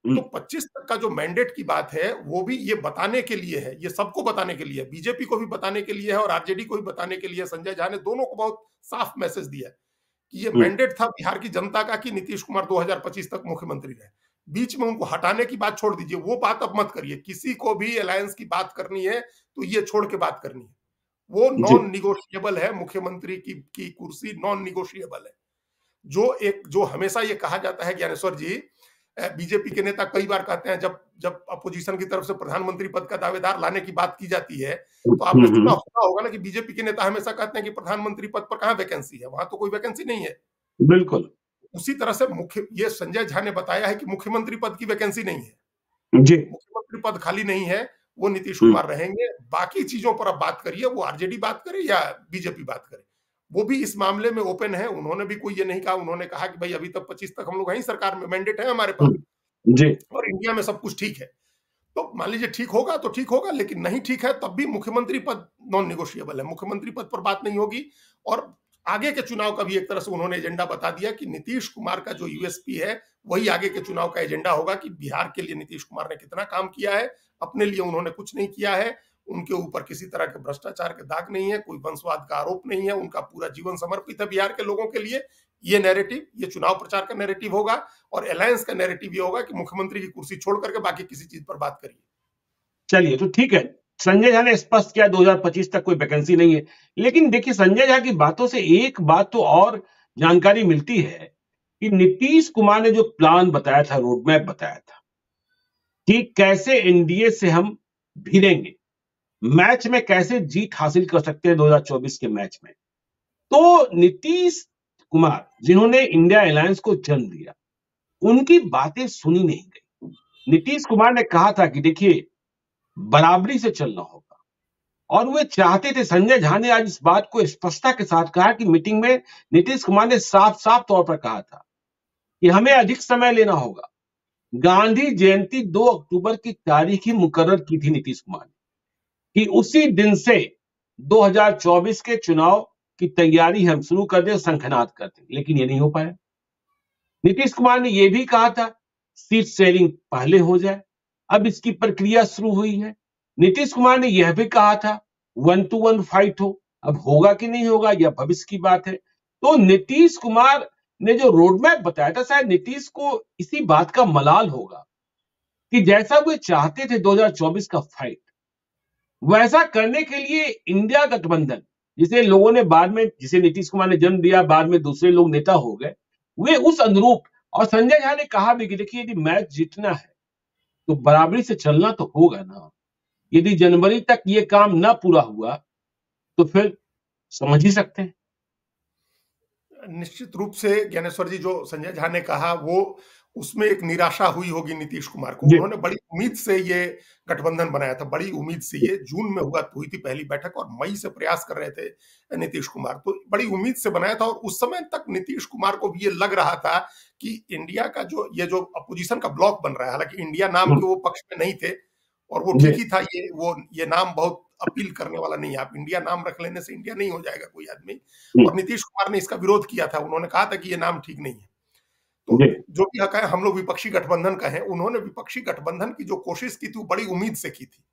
हुँ, तो 25 तक का जो मैंडेट की बात है, वो भी ये बताने के लिए है, ये सबको बताने के लिए है, बीजेपी को भी बताने के लिए है और आरजेडी को भी बताने के लिए है। संजय झा ने दोनों को बहुत साफ मैसेज दिया है कि ये हुँ, मैंडेट था बिहार की जनता का कि नीतीश कुमार 2025 तक मुख्यमंत्री रहे। बीच में उनको हटाने की बात छोड़ दीजिए, वो बात अब मत करिए। किसी को भी अलायंस की बात करनी है तो ये छोड़ के बात करनी है। वो जी, नॉन निगोशिएबल है, मुख्यमंत्री की कुर्सी नॉन निगोशिएबल है। जो हमेशा ये कहा जाता है ज्ञानेश्वर जी, बीजेपी के नेता कई बार कहते हैं, जब जब अपोजिशन की तरफ से प्रधानमंत्री पद का दावेदार लाने की बात की जाती है, हुँ, तो आपने हुँ, सुना हुँ, होगा होगा ना कि बीजेपी के नेता हमेशा कहते हैं कि प्रधानमंत्री पद पर कहाँ वैकेंसी है, वहां तो कोई वैकेंसी नहीं है। बिल्कुल। उसी तरह से मुख्य ये संजय झा ने बताया है कि मुख्यमंत्री पद की वैकेंसी नहीं है, जी, मुख्यमंत्री पद खाली नहीं है, वो नीतीश हुँ, कुमार रहेंगे। बाकी चीजों पर अब बात करिए, वो आरजेडी बात करे या बीजेपी बात करे, वो भी इस मामले में ओपन है। उन्होंने भी कोई ये नहीं कहा, उन्होंने कहा कि भाई अभी तक 25 तक हम लोग हैं ही सरकार में, मैंडेट है हमारे हुँ, पास जी, और इंडिया में सब कुछ ठीक है। तो मान लीजिए ठीक होगा तो ठीक होगा, लेकिन नहीं ठीक है तब भी मुख्यमंत्री पद नॉन निगोशिएबल है, मुख्यमंत्री पद पर बात नहीं होगी। और आगे के चुनाव का भी एक तरह से उन्होंने एजेंडा बता दिया कि नीतीश कुमार का जो यूएसपी है वही आगे के चुनाव का एजेंडा होगा कि बिहार के लिए नीतीश कुमार ने कितना काम किया है। अपने लिए उन्होंने कुछ नहीं किया है, उनके ऊपर किसी तरह के भ्रष्टाचार के दाग नहीं है, कोई वंशवाद का आरोप नहीं है, उनका पूरा जीवन समर्पित है बिहार के लोगों के लिए। ये नैरेटिव, ये चुनाव प्रचार का नैरेटिव होगा और अलायंस का नैरेटिव ये होगा कि मुख्यमंत्री की कुर्सी छोड़ करके बाकी किसी चीज पर बात करिए। चलिए तो ठीक है। संजय झा ने स्पष्ट किया 2025 तक कोई वैकेंसी नहीं है। लेकिन देखिए संजय झा की बातों से एक बात तो और जानकारी मिलती है कि नीतीश कुमार ने जो प्लान बताया था, रोड मैप बताया था कि कैसे एनडीए से हम भिड़ेंगे, मैच में कैसे जीत हासिल कर सकते हैं 2024 के मैच में। तो नीतीश कुमार जिन्होंने इंडिया अलायंस को जन्म दिया, उनकी बातें सुनी नहीं गई। नीतीश कुमार ने कहा था कि देखिए बराबरी से चलना होगा और वे चाहते थे। संजय झा ने आज इस बात को स्पष्टता के साथ कहा कि मीटिंग में नीतीश कुमार ने साफ-साफ तौर पर कहा था कि हमें अधिक समय लेना होगा। गांधी जयंती 2 अक्टूबर की तारीख ही मुकर्रर की थी नीतीश कुमार ने कि उसी दिन से 2024 के चुनाव की तैयारी हम शुरू कर दें, शंखनाद कर दें, लेकिन ये नहीं हो पाया। नीतीश कुमार ने यह भी कहा था सीट शेयरिंग पहले हो जाए, अब इसकी प्रक्रिया शुरू हुई है। नीतीश कुमार ने यह भी कहा था 1 टू 1 फाइट हो, अब होगा कि नहीं होगा यह भविष्य की बात है। तो नीतीश कुमार ने जो रोड मैप बताया था, शायद नीतीश को इसी बात का मलाल होगा कि जैसा वे चाहते थे 2024 का फाइट, वैसा करने के लिए इंडिया गठबंधन, जिसे लोगों ने बाद में, जिसे नीतीश कुमार ने जन्म दिया, बाद में दूसरे लोग नेता हो गए, वे उस अनुरूप। और संजय झा ने कहा भी कि देखिए यदि मैच जीतना है तो बराबरी से चलना तो होगा ना। यदि जनवरी तक ये काम ना पूरा हुआ तो फिर समझ ही सकते हैं। निश्चित रूप से ज्ञानेश्वर जी, जो संजय झा ने कहा वो उसमें एक निराशा हुई होगी नीतीश कुमार को। जी, उन्होंने बड़ी उम्मीद से ये गठबंधन बनाया था, बड़ी उम्मीद से। ये जून में हुई थी पहली बैठक और मई से प्रयास कर रहे थे नीतीश कुमार, तो बड़ी उम्मीद से बनाया था। और उस समय तक नीतीश कुमार को भी ये लग रहा था कि इंडिया का जो अपोजिशन का ब्लॉक बन रहा है, हालांकि इंडिया नाम हुँ, के वो पक्ष में नहीं थे और वो जी, ठीक ही था। ये नाम बहुत अपील करने वाला नहीं है। आप इंडिया नाम रख लेने से इंडिया नहीं हो जाएगा कोई आदमी। हुँ, और नीतीश कुमार ने इसका विरोध किया था, उन्होंने कहा था कि ये नाम ठीक नहीं है। तो जी, जो भी हक है, हम लोग विपक्षी गठबंधन का है, उन्होंने विपक्षी गठबंधन की जो कोशिश की थी वो बड़ी उम्मीद से की थी।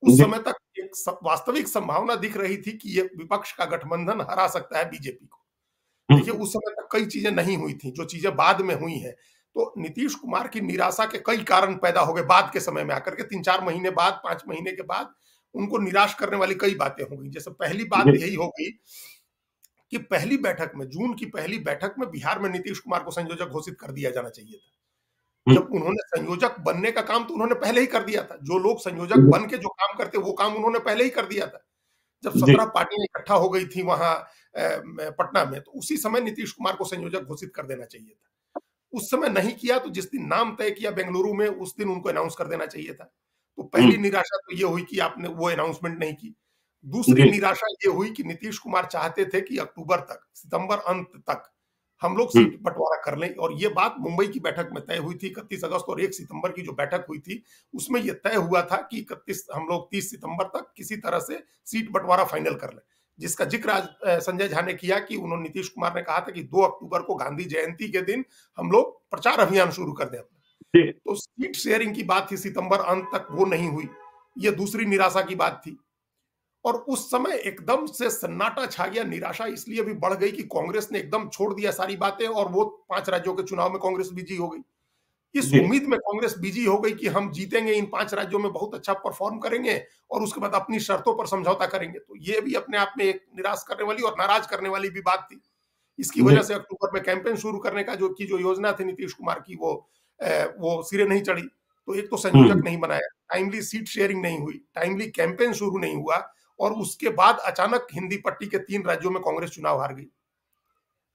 उस जी, समय तक एक वास्तविक संभावना दिख रही थी कि ये विपक्ष का गठबंधन हरा सकता है बीजेपी को। हुँ, देखिए उस समय तक कई चीजें नहीं हुई थी, जो चीजें बाद में हुई हैं। तो नीतीश कुमार की निराशा के कई कारण पैदा हो गए बाद के समय में आकर के। 3-4 महीने बाद, 5 महीने के बाद उनको निराश करने वाली कई बातें हो गई। जैसे पहली बात जी, यही हो गई कि पहली बैठक में, जून की पहली बैठक में बिहार में नीतीश कुमार को संयोजक घोषित कर दिया जाना चाहिए था। हुँ, जब उन्होंने संयोजक बनने का काम तो उन्होंने पहले ही कर दिया था। जो लोग संयोजक जी, बन के जो काम करते वो काम उन्होंने पहले ही कर दिया था। जब जी, 17 पार्टियां इकट्ठा हो गई थी वहां पटना में, तो उसी समय नीतीश कुमार को संयोजक घोषित कर देना चाहिए था। उस समय नहीं किया, तो जिस दिन नाम तय किया बेंगलुरु में, उस दिन उनको अनाउंस कर देना चाहिए था। तो हुँ, पहली निराशा तो ये हुई कि आपने वो अनाउंसमेंट नहीं की। दूसरी जी, निराशा ये हुई कि नीतीश कुमार चाहते थे कि अक्टूबर तक, सितंबर अंत तक हम लोग सीट बंटवारा कर लें। और ये बात मुंबई की बैठक में तय हुई थी 31 अगस्त और 1 सितंबर की जो बैठक हुई थी, उसमें यह तय हुआ था कि 31 हम लोग 30 सितंबर तक किसी तरह से सीट बंटवारा फाइनल कर लें। जिसका जिक्र आज संजय झा ने किया कि उन्होंने, नीतीश कुमार ने कहा था कि 2 अक्टूबर को गांधी जयंती के दिन हम लोग प्रचार अभियान शुरू कर दें अपना। तो सीट शेयरिंग की बात थी, सितंबर अंत तक वो नहीं हुई। ये दूसरी निराशा की बात थी। और उस समय एकदम से सन्नाटा छा गया। निराशा इसलिए भी बढ़ गई कि कांग्रेस ने एकदम छोड़ दिया सारी बातें, और वो 5 राज्यों के चुनाव में कांग्रेस बिजी हो गई। इस उम्मीद में कांग्रेस बिजी हो गई कि हम जीतेंगे, इन 5 राज्यों में बहुत अच्छा परफॉर्म करेंगे और उसके बाद अपनी शर्तों पर समझौता करेंगे। तो ये भी अपने आप में एक निराश करने वाली और नाराज करने वाली भी बात थी। इसकी वजह से अक्टूबर में कैंपेन शुरू करने का जो योजना थी नीतीश कुमार की, वो सिरे नहीं चढ़ी। तो एक तो संयोजक नहीं बनाया, टाइमली सीट शेयरिंग नहीं हुई, टाइमली कैंपेन शुरू नहीं हुआ, और उसके बाद अचानक हिंदी पट्टी के 3 राज्यों में कांग्रेस चुनाव हार गई,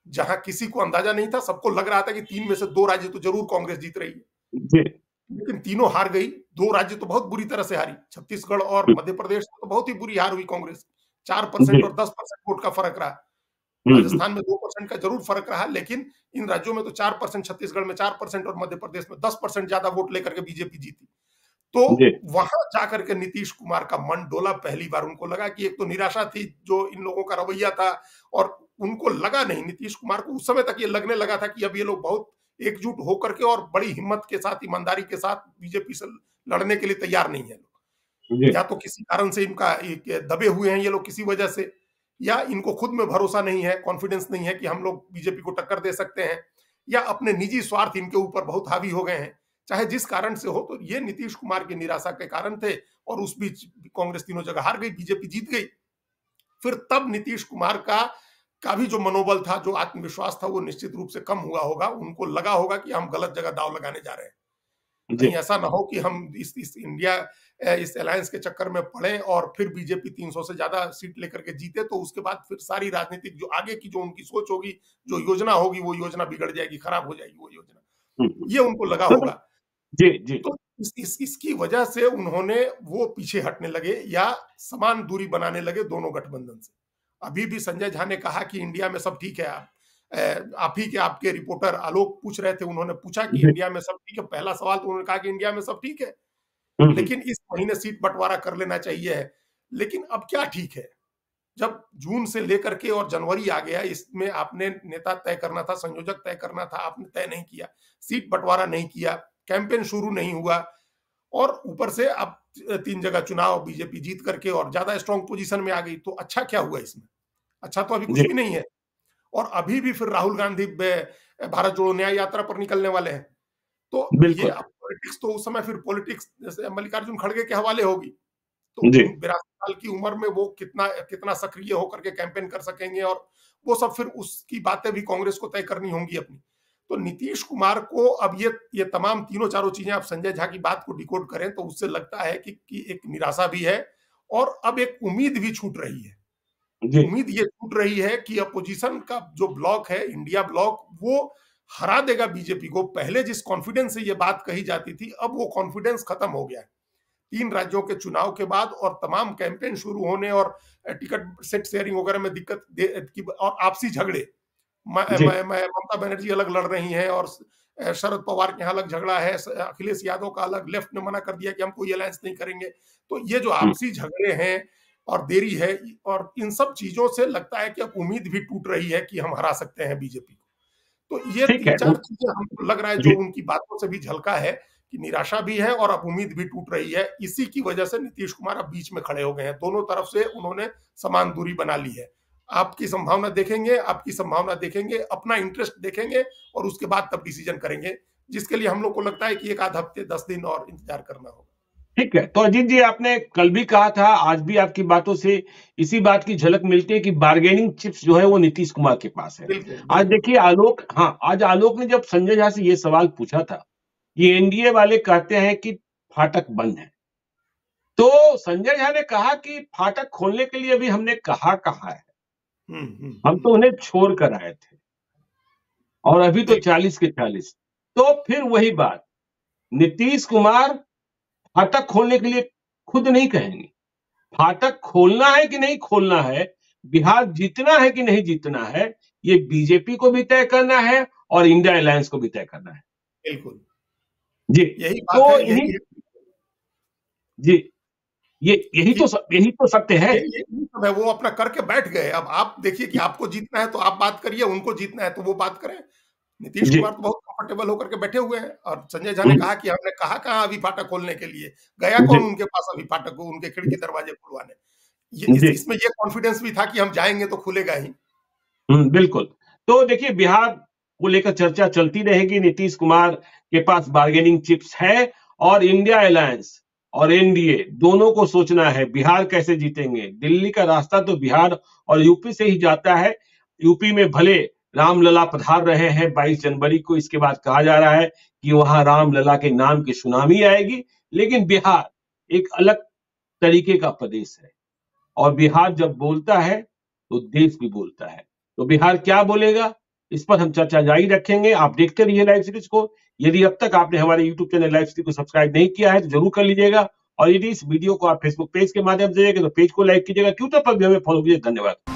जहां किसी को अंदाजा नहीं था। सबको लग रहा था कि 3 में से 2 राज्य तो जरूर कांग्रेस जीत रही है, लेकिन तीनों हार गई। 2 राज्य तो बहुत बुरी तरह से हारी, छत्तीसगढ़ और मध्य प्रदेश तो बहुत ही बुरी हार हुई कांग्रेस। 4% और 10% वोट का फर्क रहा। राजस्थान में 2% का जरूर फर्क रहा, लेकिन इन राज्यों में तो 4%, छत्तीसगढ़ में 4% और मध्य प्रदेश में 10% ज्यादा वोट लेकर के बीजेपी जीती। तो वहां जाकर के नीतीश कुमार का मन डोला। पहली बार उनको लगा कि एक तो निराशा थी जो इन लोगों का रवैया था, और उनको लगा नहीं, नीतीश कुमार को उस समय तक ये लगने लगा था कि अब ये लोग बहुत एकजुट होकर के और बड़ी हिम्मत के साथ, ईमानदारी के साथ बीजेपी से लड़ने के लिए तैयार नहीं है लोग। या तो किसी कारण से इनका दबे हुए हैं ये लोग किसी वजह से, या इनको खुद में भरोसा नहीं है, कॉन्फिडेंस नहीं है कि हम लोग बीजेपी को टक्कर दे सकते हैं, या अपने निजी स्वार्थ इनके ऊपर बहुत हावी हो गए हैं। चाहे जिस कारण से हो, तो ये नीतीश कुमार की निराशा के कारण थे। और उस बीच कांग्रेस तीनों जगह हार गई, बीजेपी जीत गई। फिर तब नीतीश कुमार का भी जो मनोबल था, जो आत्मविश्वास था, वो निश्चित रूप से कम हुआ होगा। उनको लगा होगा कि हम गलत जगह दांव लगाने जा रहे हैं। कहीं ऐसा ना हो कि हम इस अलायंस के चक्कर में पड़े और फिर बीजेपी 300 से ज्यादा सीट लेकर के जीते, तो उसके बाद फिर सारी राजनीतिक जो आगे की जो उनकी सोच होगी, जो योजना होगी, वो योजना बिगड़ जाएगी, खराब हो जाएगी वो योजना। ये उनको लगा होगा। तो इसकी वजह से उन्होंने वो पीछे हटने लगे या समान दूरी बनाने लगे दोनों गठबंधन से। अभी भी संजय झा ने कहा कि इंडिया में सब ठीक है। आप ही के आपके रिपोर्टर आलोक पूछ रहे थे, उन्होंने पूछा कि इंडिया में सब ठीक है। पहला सवाल तो उन्होंने कहा कि इंडिया में सब ठीक है, लेकिन इस महीने सीट बंटवारा कर लेना चाहिए है। लेकिन अब क्या ठीक है, जब जून से लेकर के और जनवरी आ गया, इसमें आपने नेता तय करना था, संयोजक तय करना था, आपने तय नहीं किया, सीट बंटवारा नहीं किया, कैंपेन शुरू नहीं हुआ, और ऊपर से अब 3 जगह चुनाव बीजेपी जीत करके और ज्यादा स्ट्रॉन्ग पोजीशन में आ गई। तो अच्छा क्या हुआ इसमें? अच्छा तो अभी कुछ भी नहीं है। और अभी भी फिर राहुल गांधी भारत जोड़ो न्याय यात्रा पर निकलने वाले हैं। तो ये पॉलिटिक्स तो उस समय फिर पॉलिटिक्स जैसे मल्लिकार्जुन खड़गे के हवाले होगी। तो 82 साल की उम्र में वो कितना सक्रिय होकर के कैंपेन कर सकेंगे, और वो सब फिर उसकी बातें भी कांग्रेस को तय करनी होंगी अपनी। तो नीतीश कुमार को अब ये तमाम तीनों चारों चीजें, आप संजय झा की बात को डिकोड करें तो उससे लगता है कि एक निराशा भी है, और अब एक उम्मीद भी छूट रही है। उम्मीद ये छूट रही है कि अपोजिशन का जो ब्लॉक है, इंडिया ब्लॉक, वो हरा देगा बीजेपी को। पहले जिस कॉन्फिडेंस से ये बात कही जाती थी, अब वो कॉन्फिडेंस खत्म हो गया है। 3 राज्यों के चुनाव के बाद और तमाम कैंपेन शुरू होने और टिकट सेट शेयरिंग वगैरह में दिक्कत और आपसी झगड़े, ममता बनर्जी अलग लड़ रही हैं और शरद पवार के यहाँ अलग झगड़ा है, अखिलेश यादव का अलग, लेफ्ट ने मना कर दिया कि हम कोई अलायंस नहीं करेंगे। तो ये जो आपसी झगड़े हैं और देरी है, और इन सब चीजों से लगता है कि अब उम्मीद भी टूट रही है कि हम हरा सकते हैं बीजेपी को। तो ये 3-4 चीजें हमको लग रहा है, जो उनकी बातों से भी झलका है कि निराशा भी है और अब उम्मीद भी टूट रही है। इसी की वजह से नीतीश कुमार अब बीच में खड़े हो गए हैं। दोनों तरफ से उन्होंने समान दूरी बना ली है। आपकी संभावना देखेंगे, अपना इंटरेस्ट देखेंगे, और उसके बाद तब डिसीजन करेंगे, जिसके लिए हम लोग को लगता है कि 1 आध हफ्ते 10 दिन और इंतजार करना होगा। ठीक है। तो अजीत जी, आपने कल भी कहा था, आज भी आपकी बातों से इसी बात की झलक मिलती है कि बार्गेनिंग चिप्स जो है वो नीतीश कुमार के पास है। आज देखिए आज आलोक ने जब संजय झा से ये सवाल पूछा था, ये एनडीए वाले कहते हैं कि फाटक बंद है, तो संजय झा ने कहा कि फाटक खोलने के लिए अभी हमने कहा है, हम तो उन्हें छोड़ कर आए थे, और अभी तो 40 के 40। तो फिर वही बात, नीतीश कुमार फाटक खोलने के लिए खुद नहीं कहेंगे। फाटक खोलना है कि नहीं खोलना है, बिहार जीतना है कि नहीं जीतना है, ये बीजेपी को भी तय करना है और इंडिया अलायंस को भी तय करना है। बिल्कुल जी, यही बात तो है, इन्हीं यही है। जी, यही कि तो सत्य है। ये सब है, वो अपना करके बैठ गए। अब आप देखिए कि आपको जीतना है तो आप बात करिए, उनको जीतना है तो वो बात करें। नीतीश जी, कुमार तो बहुत कंफर्टेबल होकर के बैठे हुए हैं, और संजय झा ने हुँ, कहा कि हमने कहा कहाँ अभी फाटक खोलने के लिए, गया जी, कौन उनके पास अभी फाटक को, उनके खिड़की दरवाजे खुलवाने। ये जी। इसमें ये कॉन्फिडेंस भी था कि हम जाएँगे तो खुलेगा ही। बिल्कुल। तो देखिए बिहार को लेकर चर्चा चलती रहेगी, नीतीश कुमार के पास बार्गेनिंग चिप्स है और इंडिया अलायंस और एनडीए दोनों को सोचना है बिहार कैसे जीतेंगे। दिल्ली का रास्ता तो बिहार और यूपी से ही जाता है। यूपी में भले रामलला पधार रहे हैं 22 जनवरी को, इसके बाद कहा जा रहा है कि वहाँ रामलला के नाम की सुनामी आएगी, लेकिन बिहार एक अलग तरीके का प्रदेश है। और बिहार जब बोलता है तो देश भी बोलता है। तो बिहार क्या बोलेगा, इस पर हम चर्चा जारी रखेंगे। आप देखते रहिए लाइव सीरीज को। यदि अब तक आपने हमारे यूट्यूब चैनल लाइव सीरीज को सब्सक्राइब नहीं किया है तो जरूर कर लीजिएगा, और यदि इस वीडियो को आप फेसबुक पेज के माध्यम से देखेंगे तो पेज को लाइक कीजिएगा, ट्विटर पर भी हमें फॉलो कीजिए। धन्यवाद।